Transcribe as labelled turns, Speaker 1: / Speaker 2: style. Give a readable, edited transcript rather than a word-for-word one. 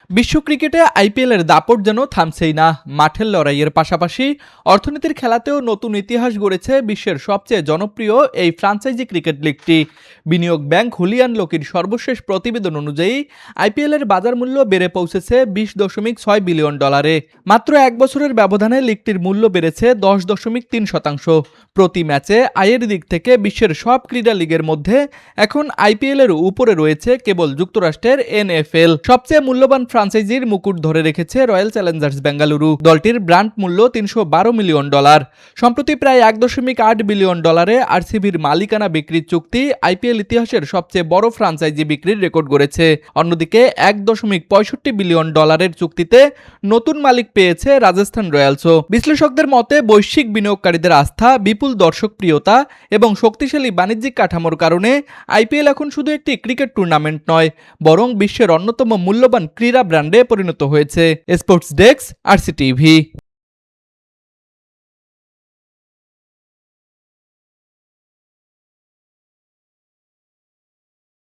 Speaker 1: বিশ্ব ক্রিকেটে আইপিএলের দাপট যেন থামছেই না। মাঠের লড়াইয়ের পাশাপাশি অর্থনীতির খেলাতেও নতুন ইতিহাস গড়েছে বিশ্বের সবচেয়ে জনপ্রিয় এই ফ্রাঞ্চাইজি ক্রিকেট লিগটি। বিনিয়োগ ব্যাংক হুলিয়ান লোকির সর্বশেষ প্রতিবেদন অনুযায়ী আইপিএলের বাজার মূল্য বেড়ে পৌঁছেছে 20.6 বিলিয়ন ডলারে। মাত্র এক বছরের ব্যবধানে লিগটির মূল্য বেড়েছে 10.3%। প্রতি ম্যাচে আয়ের দিক থেকে বিশ্বের সব ক্রীড়া লিগের মধ্যে এখন আইপিএলের উপরে রয়েছে কেবল যুক্তরাষ্ট্রের এনএফএল। সবচেয়ে মূল্যবান ফ্রাঞ্চাইজির মুকুট ধরে রেখেছে রয়্যাল চ্যালেঞ্জার্স বেঙ্গালুরু। দলটির ব্র্যান্ড মূল্য 312 মিলিয়ন ডলার। সম্প্রতি প্রায় 1.8 বিলিয়ন ডলারে আরসিবির মালিকানা বিক্রির চুক্তি আইপিএল ইতিহাসের সবচেয়ে বড় ফ্রাঞ্চাইজি বিক্রির রেকর্ড গড়েছে। অন্যদিকে 1.65 বিলিয়ন ডলারের চুক্তিতে নতুন মালিক পেয়েছে রাজস্থান রয়্যালসও। বিশ্লেষকদের মতে বৈশ্বিক বিনিয়োগকারীদের আস্থা, বিপুল দর্শক প্রিয়তা এবং শক্তিশালী বাণিজ্যিক কাঠামোর কারণে আইপিএল এখন শুধু একটি ক্রিকেট টুর্নামেন্ট নয়, বরং বিশ্বের অন্যতম মূল্যবান ক্রীড়া ব্র্যান্ডে পরিণত হয়েছে। Sports desk, RCTV.